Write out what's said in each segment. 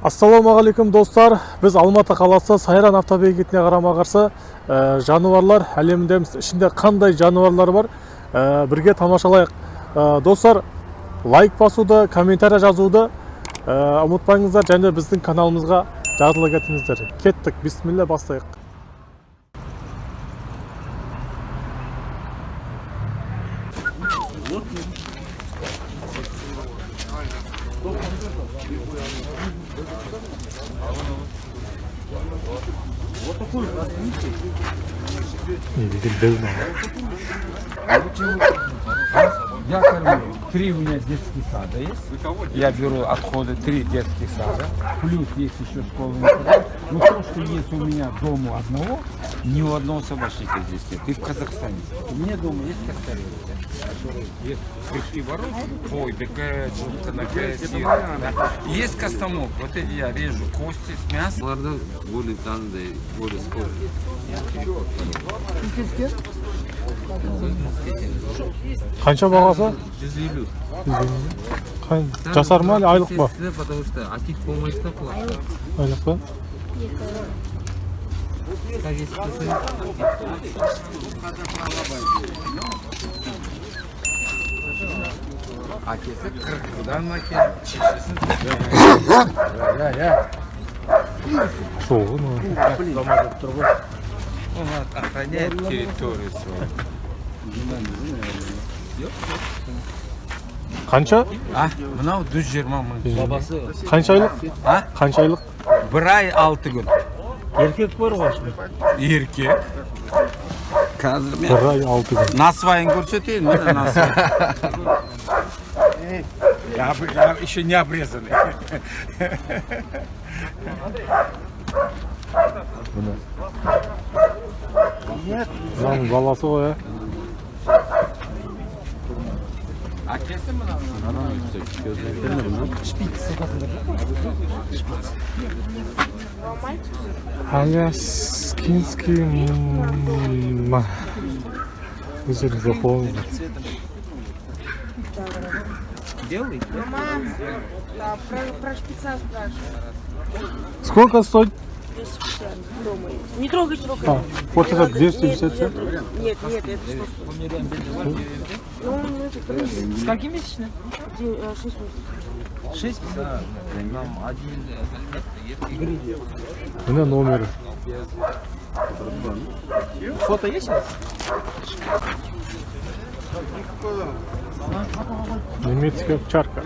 Ассалаумағалейкум достар, біз Алматы қаласы Сайран автобекетіне қарама-қарсы жануарлар әлеміндеміз. Ішінде қандай жануарлар бар, бірге тамашалайық. Достар, лайк басуды, комментарий жазуды ұмытпаңыздар, және біздің каналымызға жазыла кетіңіздер. Кеттік, бисмилля, бастайық. Я кормлю. 3 у меня детских сада есть. Я беру отходы 3 детских сада. Плюс есть еще школа. Но то, что есть у меня дома одного, ни у одного собачника здесь нет. И в Казахстане. У меня дома есть кастрируются, которые есть пришли ворот. Ой, такая жутко, такая сила. Есть костомок. Вот эти я режу кости с мясом. Более танды, более скоро. Қанша бағасы? 150. Жасар ма, айлық па? Потому что атит помощь-то плохо. Айлық па? Әкесі Қырғыздан әкелді, шешесін. Шоғы ма? Олар охраняет территорию свою. Қанша? Мынау 120 мың. Қанша айлық? А? Қанша айлық? 1 ай 6 күн. Еркек бар ғой. Еркек. Қазір мен 1 ай 6 күн. насвайын көрсетейін, міне насвай. Я еще не обрезанный. Мынаның баласы ғой, Әкесі мынау. Аляскинский Вызор заполнен. Белый? Мама, да, про шпица спрашиваю. Сколько стоит? 250 дома есть. Не трогай, трогай. Вот это 250? Нет, это 100. Ну, это С каким месячным? 6 месяцев. 6? Нам один. У меня номер. Фото есть у вас? Немецкая овчарка.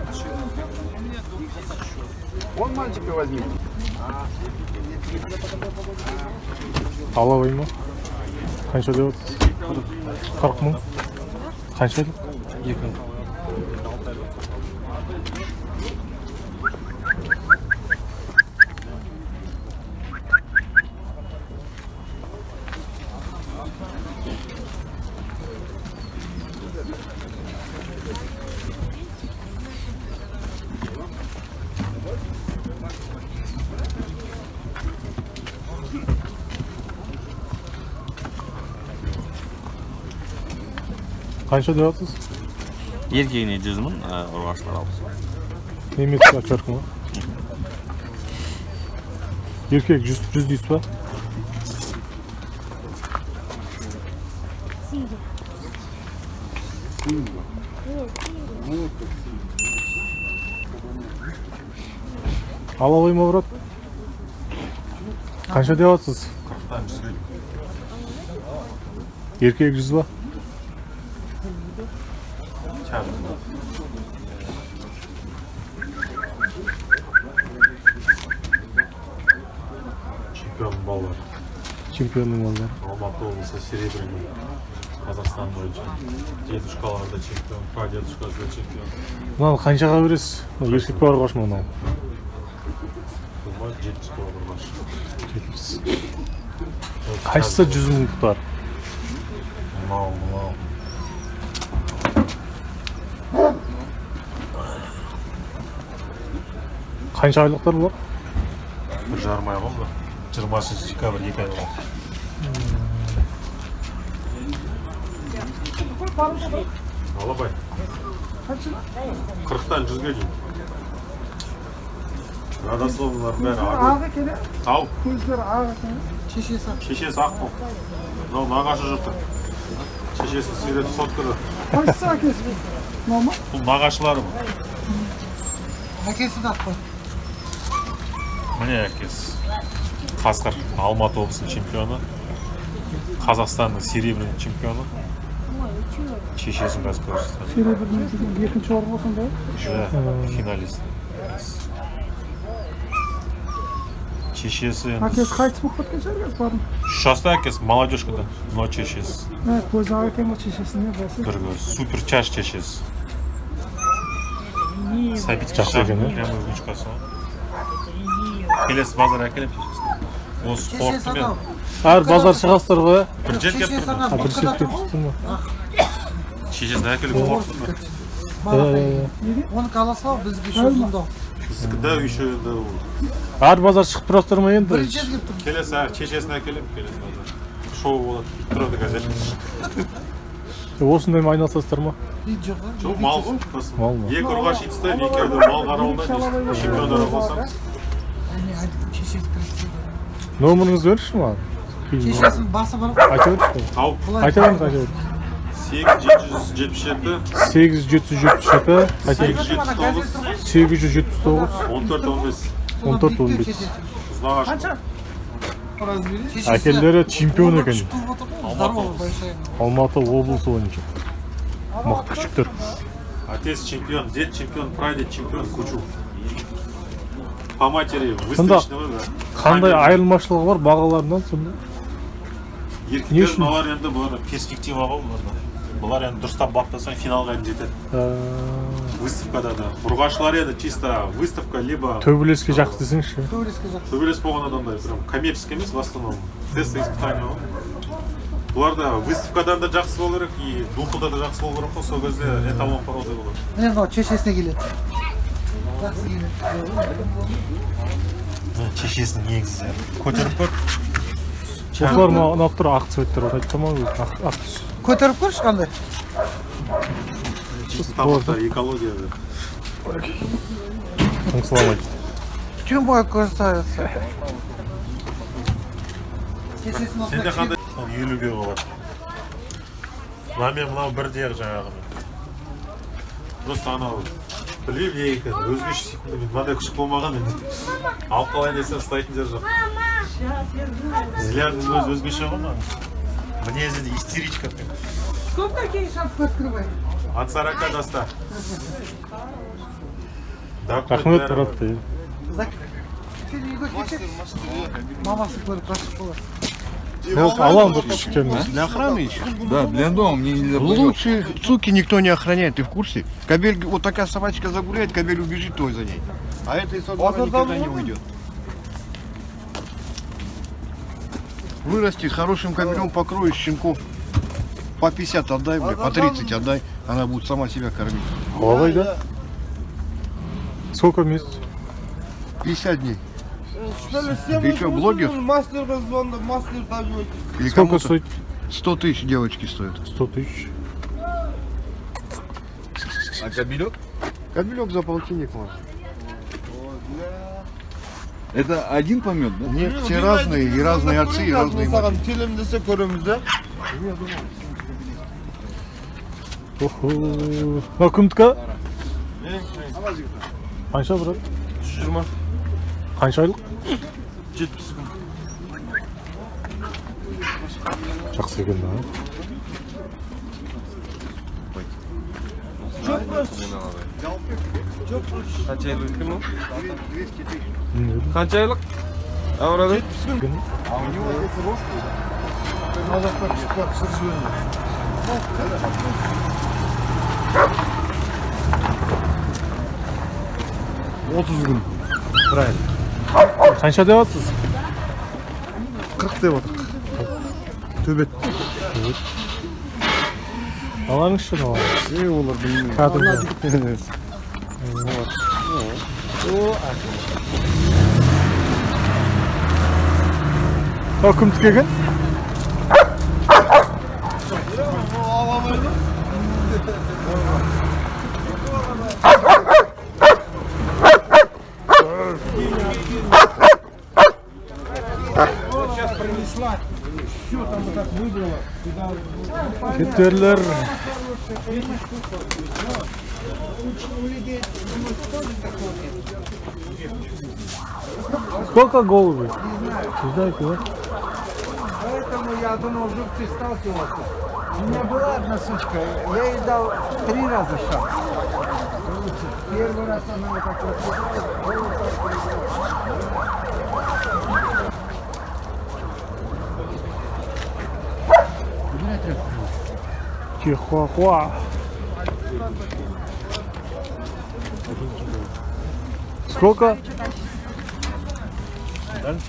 Вон мальчика возьми. Алавай ма? Қанша деп отырсыз? 40 мың. Қанша деп? 2 мың. Қанша деп отырсыз? Еркегіне 100 мың, ұрғашылар алды. Немецкая овчарка ма? Еркек 100 дейсіз ба? Алавай ма, брат? Қанша деп отырсыз? 40-тан 100-ге. Еркек 100 ба? Чемпион баллар. Чемпионның балдары. Алматы облысы серебряный. Қазақстан бойынша. Дедушкаларда чемпион, прадедушкасы да чемпион. Мынаны қаншаға бересіз? Еркек бар қош мынау. Бұл 70 доллар баш. Қайсысы 100 мың тұтар? Мынау. Қанша айлықтар бар? 1,5 ай болды. 20 декабрь 2 ай болды. Алабай. 40-тан 100-ге дейін. Родословнылардың бәрі ақ. Ақ екен, Ау, көздері ақ екен. Шешесі. шешесі ақ бұл. Мынау нағашы жұрты. Шешесі сүйреді сотканы. Қайсысы әкесі? Мама? Бұл нағашылары бұл. Әкесі де ақ қой. Міне әкесі. Қасқыр Алматы облысының чемпионы. Қазақстанның серебряный чемпионы. Шешесін қазір көрсетті. Серебряный деген екінші орын болсын ба? Финалист. Шешесі Әкесі қайтыс болып кеткен шығар қазір барын. 3 жаста әкесі молодежкада. Но шешесі. Көзі ақ екен ғой шешесіне бәсі. Бір көз. Супер чаш шешесі. Сәбит Жақсы екен, прямой внучкасы. Келесі базар әкелем шешесі. Осы спортымен Әр базар шығасыздар ғой. бір жер келіп тұрды. Бір шет кетіпсің ба? Шешесін әкеліп қорқытты. Оны қаласа бізге шөлдіңді. Да, еще енді Әр базар шығып тұрасыздар ма енді? Бірінші кеп тұр. келесі шешесін әкелем, келесі базар. Шоу болады, тұрады газет. Осындаймен айналысасыздар ма? Ит жоқ па? Жоқ, мал ғой. Мал ма? Екі ұрғаш ит ұстаймын, екеуді мал қарауында чемпиондар болсаңыз. Шешесі красивый. Нөміріңізді беріңізші маған. Шешесінің басы бар. Айта беріңізші. Тау, Айта беріңіз, айта беріңіз. 8777, 8777, айта беріңіз. 879, 879, 1415. 14-15. Знағаш. Әкелері чемпион екен. Здорово, большая. Алматы облысы бойынша. Мықты күшіктер. Отец чемпион, дед чемпион, прадед чемпион, кучу. По матери Сонда выставочного, да. қандай айырмашылығы бар бағаларынан сонда? Не Еркектер үшін? балар енді бұлар перспектива ғой бұларда. Бұлар енді дұрыстап баптасаң финалға енді жетеді. Выставкада да. Ұрғашылар енді чисто выставка, либо Төбелеске жақсы десеңші. төбелес болған адамдар, прям коммерческий емес, в основном тест испытания ғой. Бұларда выставкадан да жақсы болу керек, и духында да жақсы болу керек қой, сол кезде эталон порода болады. Міне мынау шешесіне келеді. Жақсы келеді. Шешесінің негізі. Көтеріп көр. Осылар мына тұр ақ цветтер бар, айтты ма? Ақ түс. Көтеріп көрші қандай? Тамақтар, экология. Қыңсыламайды. Чем бой красавица? Шешесінің Сенде осылай қандай? 50-ге болады. Мен мынау бір дейік жаңағымен. Просто анау білмеймін не екен, өзгеше секунда мынандай күшік болмаған енді. Алып қалайын десем ұстайтын жер жоқ. Зілярдың өзі өзгеше ғой маған. Мінезі де истеричка. Сколько какие шапки открывай? От 40 до 100. Рахмет, братты. Мамасы көріп қашып болады. Алам бір күшіктерін. Для охраны еще? Да, для дома мне нельзя. Лучше суки никто не охраняет, ты в курсе? Кобель, вот такая собачка загуляет, кобель убежит той за ней. А это из двора никогда не уйдет. Вырастет хорошим кобелем, покроешь щенков. По 50 отдай, бля, по 30 отдай. Она будет сама себя кормить. Қалай да? Сколько месяцев? 50 дней. Ты что, блогер? Мастер раззвонда, мастер дает. Или Сколько кому-то стоит? 100 тысяч девочки стоят. 100 тысяч. А кобелек? Кобелек за полтинник можно. Это один помет, да? Нет, все разные, и разные отцы, и разные матери. Телемдесе көреміз да? Охо. Мына кімдікі? Қанша брат? 120. Қанша айлық? 70 күн. Жақсы екен да. Қанша айлық екен ол? 200 тысяч. Қанша айлық? Ауырады? А у него здесь рост. Надо так, к сожалению. Қанша деп жатсыз? 40 деп отыр. Төбет. Алаңызшы да. Олар білмеймін. Кәдімгі. О, кімдікі екен? Вот сейчас принесла, все там вот так выбрала. Туда Кетерлер. Сколько голубей? Не знаете, да? Поэтому я думал, вдруг ты сталкивался. У меня была одна сучка, я ей дал 3 раза шанс. Первый раз она вот так вот Чихуахуа. Сколько?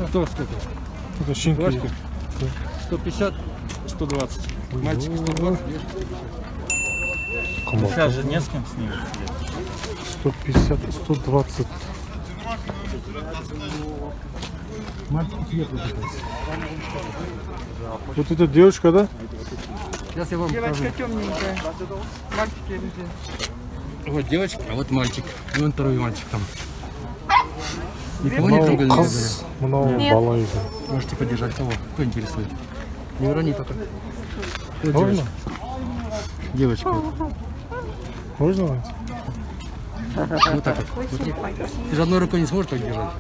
Кто сколько? Это щенки. 150, 120. Мальчик 120. Сейчас же не с кем снимешь. 150, 120. Мальчик светлый. Вот эта девушка, да? Сейчас я вам покажу. Девочка темненькая. Мальчики где? Вот девочка, а вот мальчик. И вон второй мальчик там. Никого нет Мынау друга қыз, мынау бала екен. Можете поддержать кого? Кто интересует? Не урони только. Вот Можно? девочка. Можно? Вот так вот. Ты же одной рукой не сможешь так держать.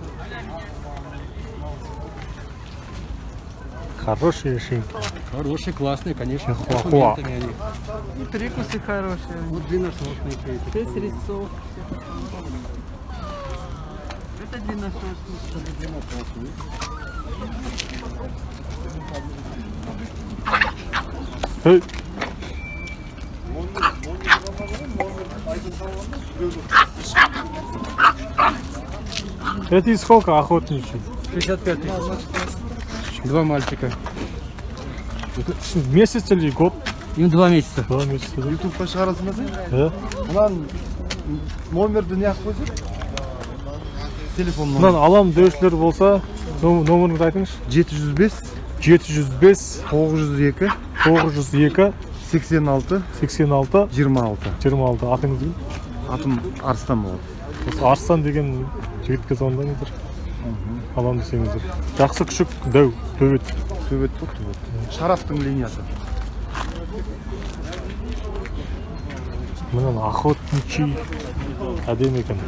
Хорошие щенки. Хорошие, классные, конечно. Хуа-хуа. Документами они. И прикусы хорошие. Вот длинношерстные эти. 6 резцов. Это длинношерстный. Эй. Это и сколько охотничий? 55 тысяч. 2 мальчика. Месяц или год? Им 2 месяца. 2 месяца. да? ютубқа шығарасың Да? мынан номерді не қылып қойсың телефон Мынаны алам деушілер болса, номеріңізді айтыңызшы. 705 705 902 902 86 86 26 26. Атыңыз кім? атым арыстан болады. Осы Арыстан деген жігітке звондаңыздар. Алам десеңіздер. Жақсы күшік дәу, төбет. төбет бұл төбет шарафтың линиясы. Мынаны охотничий әдемі екен.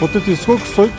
Вот эти сколько стоит?